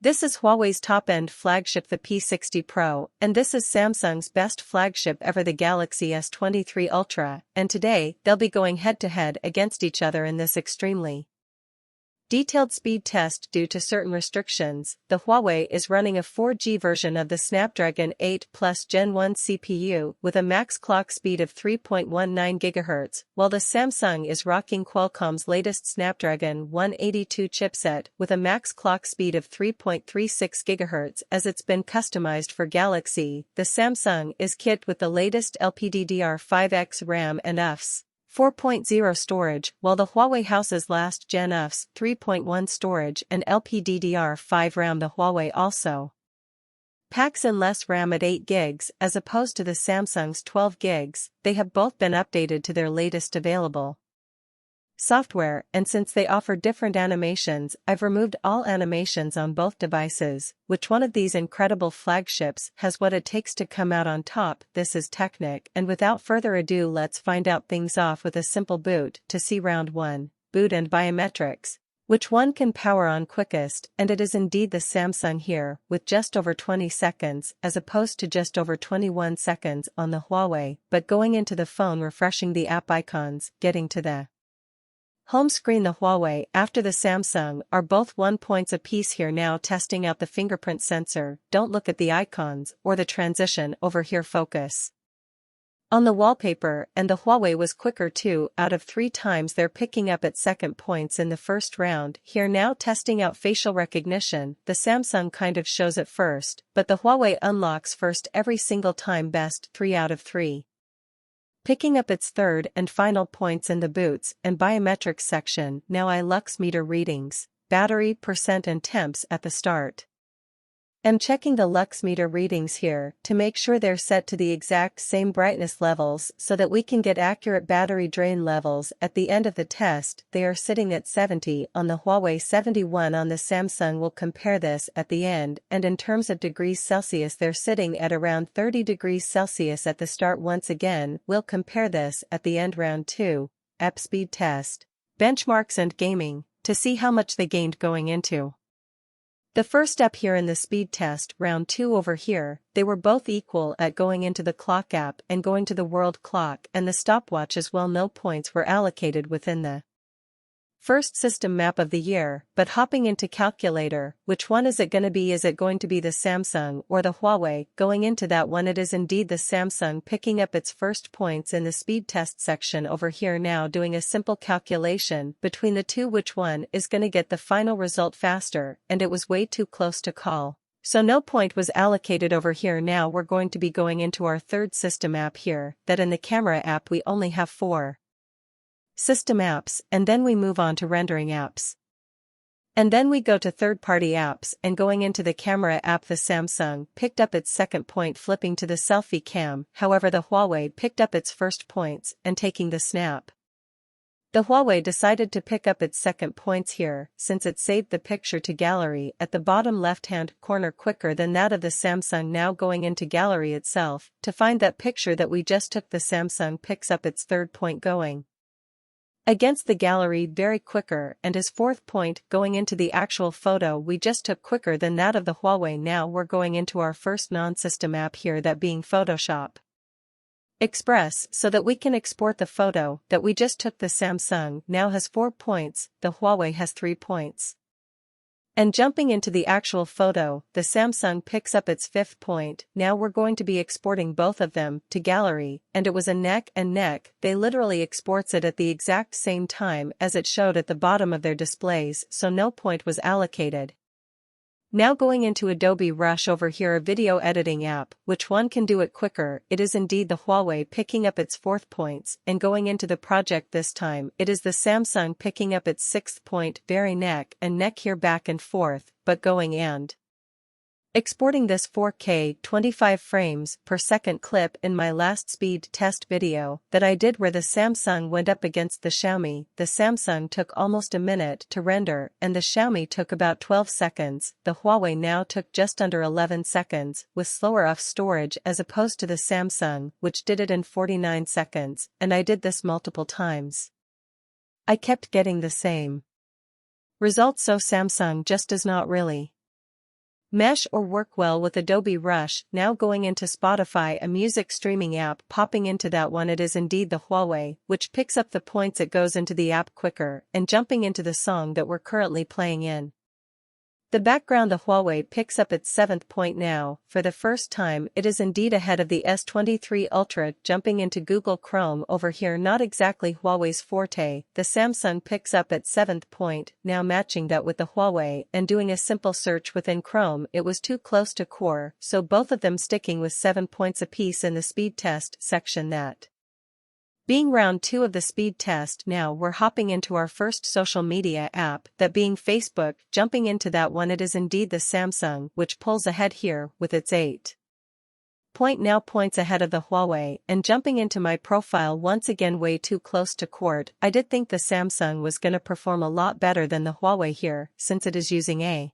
This is Huawei's top-end flagship, the P60 Pro, and this is Samsung's best flagship ever, the Galaxy S23 Ultra, and today, they'll be going head-to-head against each other in this extremely detailed speed test. Due to certain restrictions, the Huawei is running a 4G version of the Snapdragon 8 Plus Gen 1 CPU with a max clock speed of 3.19 GHz, while the Samsung is rocking Qualcomm's latest Snapdragon 182 chipset with a max clock speed of 3.36 GHz. As it's been customized for Galaxy, the Samsung is kitted with the latest LPDDR5X RAM and UFS 4.0 storage, while the Huawei houses last gen UFS 3.1 storage and LPDDR5 RAM. The Huawei also packs in less RAM at 8 GB as opposed to the Samsung's 12 GB. They have both been updated to their latest available software, and since they offer different animations, I've removed all animations on both devices. Which one of these incredible flagships has what it takes to come out on top? This is Technic, and without further ado, let's find out things off with a simple boot. To see round 1, boot and biometrics. Which one can power on quickest? And it is indeed the Samsung here, with just over 20 seconds, as opposed to just over 21 seconds on the Huawei. But going into the phone, refreshing the app icons, getting to the home screen, the Huawei after the Samsung are both 1 point apiece here. Now testing out the fingerprint sensor. Don't look at the icons or the transition over here, focus on the wallpaper, and the Huawei was quicker 2 out of 3 times. They're picking up at second points in the first round. Here now testing out facial recognition. The Samsung kind of shows it first, but the Huawei unlocks first every single time, best 3 out of 3. Picking up its third and final points in the boots and biometrics section. Now lux meter readings, battery percent and temps at the start. I'm checking the lux meter readings here to make sure they're set to the exact same brightness levels so that we can get accurate battery drain levels at the end of the test. They are sitting at 70 on the Huawei, 71 on the Samsung. We'll compare this at the end, and in terms of degrees Celsius, they're sitting at around 30 degrees Celsius at the start. Once again, we'll compare this at the end. Round 2, app speed test, benchmarks and gaming, to see how much they gained going into the first step here in the speed test. Round 2 over here, they were both equal at going into the clock app and going to the world clock and the stopwatch as well. No points were allocated within the first system map of the year. But hopping into calculator, which one is it going to be? Is it going to be the Samsung or the Huawei? Going into that one, it is indeed the Samsung picking up its first points in the speed test section over here. Now doing a simple calculation between the two, which one is going to get the final result faster, and it was way too close to call, so no point was allocated over here. Now we're going to be going into our third system app here, that in the camera app we only have 4 system apps, and then we move on to rendering apps. And then we go to third-party apps, and going into the camera app, the Samsung picked up its second point, flipping to the selfie cam. However, the Huawei picked up its first points and taking the snap. The Huawei decided to pick up its second points here, since it saved the picture to gallery at the bottom left-hand corner quicker than that of the Samsung. Now going into gallery itself, to find that picture that we just took, the Samsung picks up its third point going against the gallery very quicker, and his fourth point going into the actual photo we just took quicker than that of the Huawei. Now we're going into our first non-system app here, that being Photoshop Express, so that we can export the photo that we just took. The Samsung now has 4 points, the Huawei has 3 points. And jumping into the actual photo, the Samsung picks up its 5th point. Now we're going to be exporting both of them to gallery, and it was a neck and neck. They literally exports it at the exact same time as it showed at the bottom of their displays, so no point was allocated. Now going into Adobe Rush over here, a video editing app. Which one can do it quicker? It is indeed the Huawei picking up its 4th points, and going into the project this time, it is the Samsung picking up its 6th point. Very neck and neck here, back and forth, but going and exporting this 4K 25 frames per second clip in my last speed test video that I did, where the Samsung went up against the Xiaomi. The Samsung took almost a minute to render, and the Xiaomi took about 12 seconds. The Huawei now took just under 11 seconds, with slower UFS storage as opposed to the Samsung, which did it in 49 seconds, and I did this multiple times. I kept getting the same results, so Samsung just does not really mesh or work well with Adobe Rush. Now going into Spotify, a music streaming app, popping into that one, it is indeed the Huawei, which picks up the points. It goes into the app quicker, and jumping into the song that we're currently playing in the background, the Huawei picks up its 7th point now. For the first time, it is indeed ahead of the S23 Ultra. Jumping into Google Chrome over here, not exactly Huawei's forte, the Samsung picks up its 7th point, now matching that with the Huawei, and doing a simple search within Chrome, it was too close to core, so both of them sticking with 7 points apiece in the speed test section. That being round 2 of the speed test. Now we're hopping into our first social media app, that being Facebook. Jumping into that one, it is indeed the Samsung, which pulls ahead here with its 8 now points ahead of the Huawei. And jumping into my profile once again, way too close to court. I did think the Samsung was gonna perform a lot better than the Huawei here, since it is using a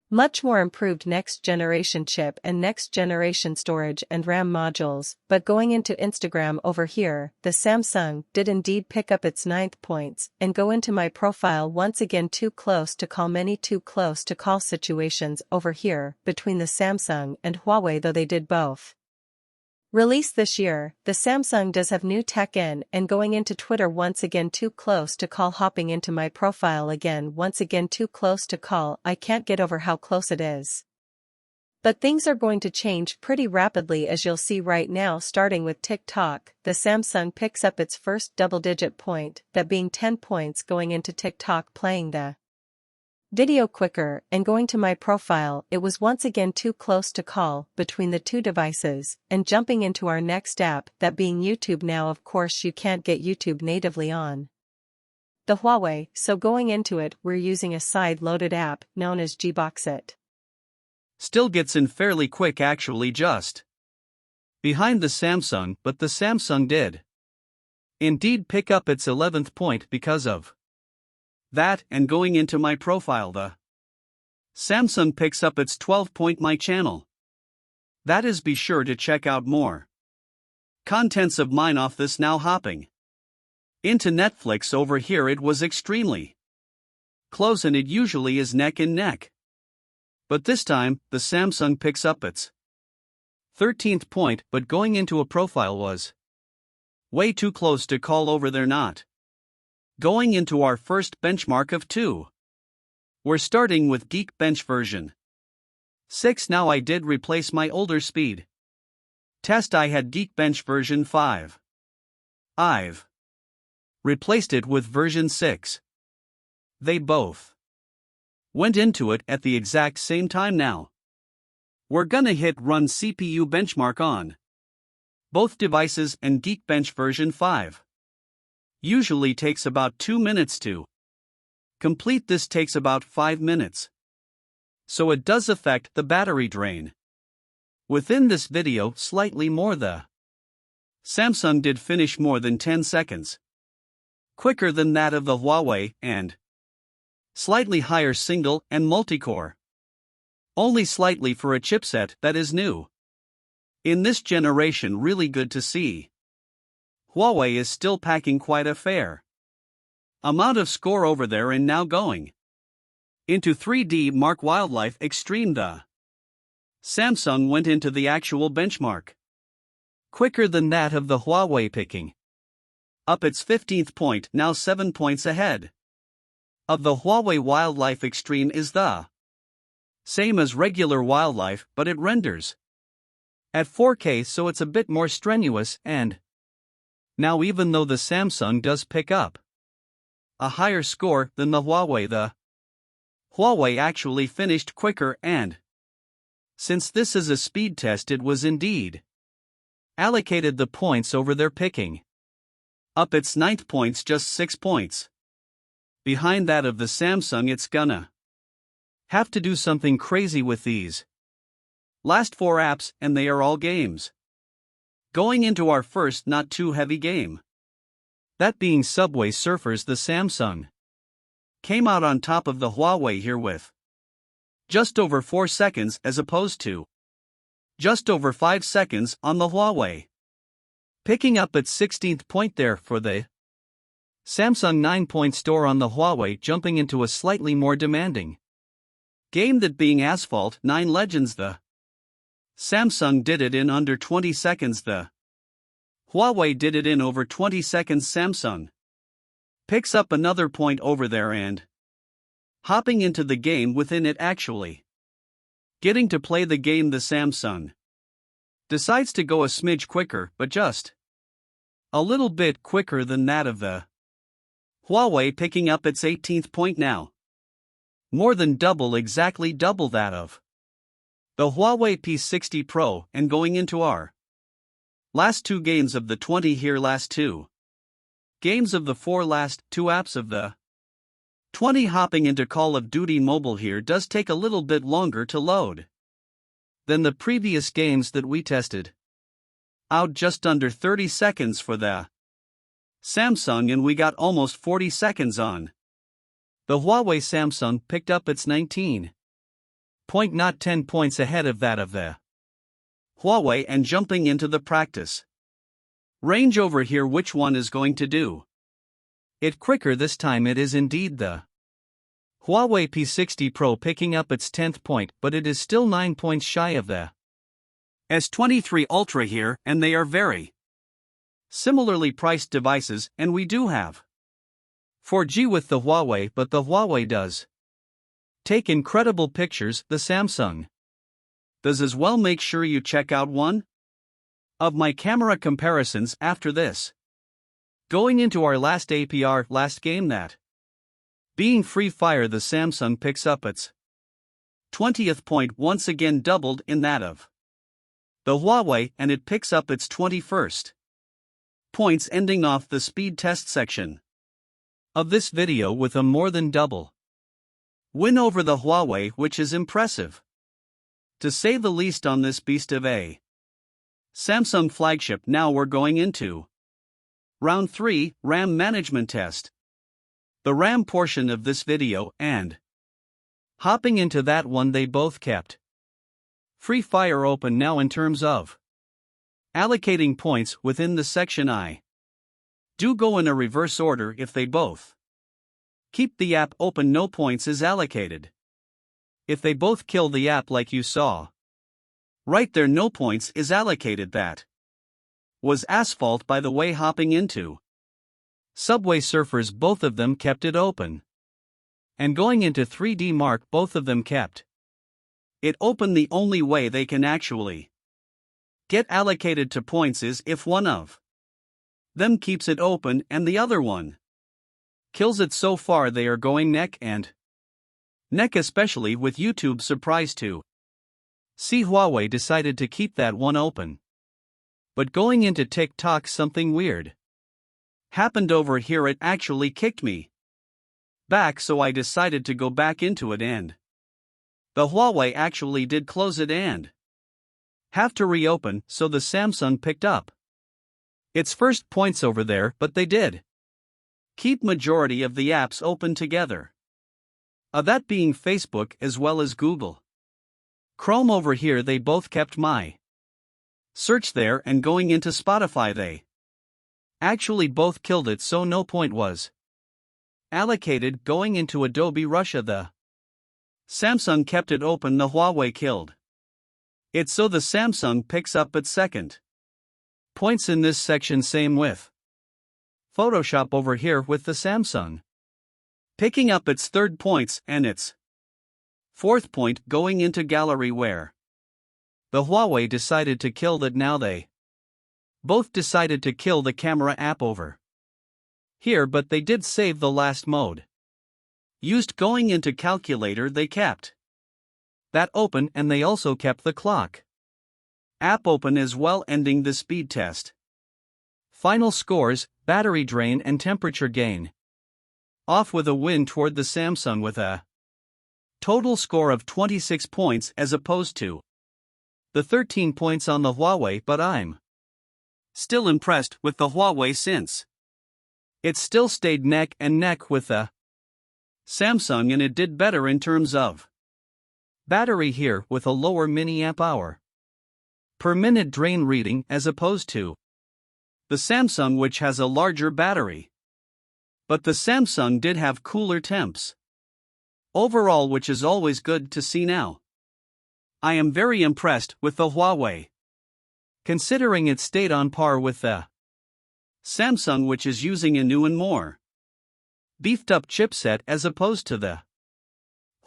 much more improved next-generation chip and next-generation storage and RAM modules. But going into Instagram over here, the Samsung did indeed pick up its 9th points, and go into my profile once again, too close to call. Many too close to call situations over here between the Samsung and Huawei, though they did both released this year. The Samsung does have new tech in. And going into Twitter once again, too close to call. Hopping into my profile again, once again too close to call. I can't get over how close it is. But things are going to change pretty rapidly, as you'll see right now. Starting with TikTok, the Samsung picks up its first double-digit point, that being 10 points. Going into TikTok, playing the video quicker, and going to my profile, it was once again too close to call between the two devices. And jumping into our next app, that being YouTube. Now of course you can't get YouTube natively on the Huawei, so going into it, we're using a side-loaded app known as Gbox. It still gets in fairly quick, actually just behind the Samsung, but the Samsung did indeed pick up its 11th point because of that. And going into my profile, the Samsung picks up its 12th point. My channel, that is, be sure to check out more contents of mine off this. Now hopping into Netflix over here, it was extremely close, and it usually is neck and neck. But this time, the Samsung picks up its 13th point, but going into a profile was way too close to call over there. Not going into our first benchmark of 2. We're starting with Geekbench version 6. Now I did replace my older speed test. I had Geekbench version 5. I've replaced it with version 6. They both went into it at the exact same time. Now we're gonna hit run CPU benchmark on both devices, and Geekbench version 5 usually takes about 2 minutes to complete. This takes about 5 minutes, so it does affect the battery drain. Within this video, slightly more, the Samsung did finish more than 10 seconds quicker than that of the Huawei, and slightly higher single and multi-core, only slightly for a chipset that is new in this generation. Really good to see. Huawei is still packing quite a fair amount of score over there. And now going into 3D Mark Wildlife Extreme, the Samsung went into the actual benchmark quicker than that of the Huawei, picking up its 15th point, now 7 points ahead of the Huawei. Wildlife Extreme is the same as regular Wildlife, but it renders at 4K, so it's a bit more strenuous. And now, even though the Samsung does pick up a higher score than the Huawei actually finished quicker. And since this is a speed test, it was indeed allocated the points over there, picking up its 9th points, just 6 points behind that of the Samsung. It's gonna have to do something crazy with these last 4 apps, and they are all games. Going into our first not too heavy game, that being Subway Surfers, the Samsung came out on top of the Huawei here with just over 4 seconds as opposed to just over 5 seconds on the Huawei, picking up its 16th point there for the Samsung. 9-point store on the Huawei, jumping into a slightly more demanding Game that being Asphalt 9 Legends. The Samsung did it in under 20 seconds. The Huawei did it in over 20 seconds. Samsung picks up another point over there and hopping into the game within it, actually getting to play the game. The Samsung decides to go a smidge quicker, but just a little bit quicker than that of the Huawei, picking up its 18th point now. More than double, exactly double that of the Huawei P60 Pro, and going into our last 2 games of the 20 here, last 2 games of the 4 last 2 apps of the 20. Hopping into Call of Duty Mobile here does take a little bit longer to load than the previous games that we tested out, just under 30 seconds for the Samsung, and we got almost 40 seconds on the Huawei. Samsung picked up its 19 point, not 10 points ahead of that of the Huawei, and jumping into the practice range over here. Which one is going to do it quicker this time? It is indeed the Huawei P60 Pro, picking up its 10th point, but it is still 9 points shy of the S23 Ultra here, and they are very similarly priced devices, and we do have 4G with the Huawei, but the Huawei does take incredible pictures. The Samsung does as well. Make sure you check out one of my camera comparisons after this. Going into our last APR, last game, that being Free Fire, the Samsung picks up its 20th point, once again doubled in that of the Huawei, and it picks up its 21st points, ending off the speed test section of this video with a more than double win over the Huawei, which is impressive to say the least on this beast of a Samsung flagship. Now we're going into round 3, RAM management test. The RAM portion of this video, and hopping into that one, they both kept Free Fire open now. In terms of allocating points within the section, I do go in a reverse order. If they both keep the app open, no points is allocated. If they both kill the app, like you saw right there, no points is allocated. That was Asphalt, by the way. Hopping into Subway Surfers, both of them kept it open. And going into 3D Mark, both of them kept it open. The only way they can actually get allocated to points is if one of them keeps it open and the other one kills it. So far they are going neck and neck, especially with YouTube. Surprised to see Huawei decided to keep that one open. But going into TikTok, something weird happened over here. It actually kicked me back, so I decided to go back into it, and the Huawei actually did close it and have to reopen, so the Samsung picked up its first points over there, but they did keep majority of the apps open together. That being Facebook as well as Google Chrome over here. They both kept my search there, and going into Spotify they actually both killed it, so no point was allocated. Going into Adobe Russia, the Samsung kept it open, the Huawei killed it, so the Samsung picks up its second points in this section. Same with Photoshop over here, with the Samsung picking up its third points and its fourth point. Going into gallery, where the Huawei decided to kill that. Now they both decided to kill the camera app over here, but they did save the last mode used. Going into calculator, they kept that open, and they also kept the clock app open as well, ending the speed test. Final scores: battery drain and temperature gain off with a win toward the Samsung, with a total score of 26 points as opposed to the 13 points on the Huawei. But I'm still impressed with the Huawei, since it still stayed neck and neck with the Samsung, and it did better in terms of battery here, with a lower milliamp hour per minute drain reading as opposed to the Samsung, which has a larger battery. But the Samsung did have cooler temps overall, which is always good to see now. I am very impressed with the Huawei, considering it stayed on par with the Samsung, which is using a new and more beefed up chipset as opposed to the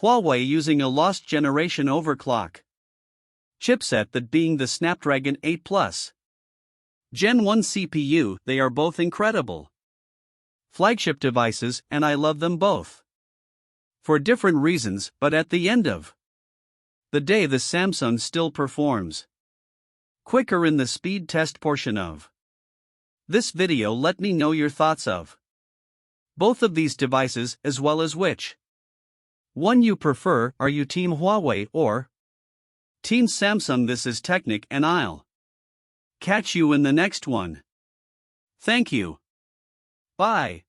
Huawei using a lost generation overclock chipset, that being the Snapdragon 8 Plus Gen 1 CPU. They are both incredible flagship devices, and I love them both for different reasons, but at the end of the day, the Samsung still performs quicker in the speed test portion of this video. Let me know your thoughts of both of these devices, as well as which one you prefer. Are you Team Huawei or Team Samsung? This is Technic, and I'll catch you in the next one. Thank you. Bye.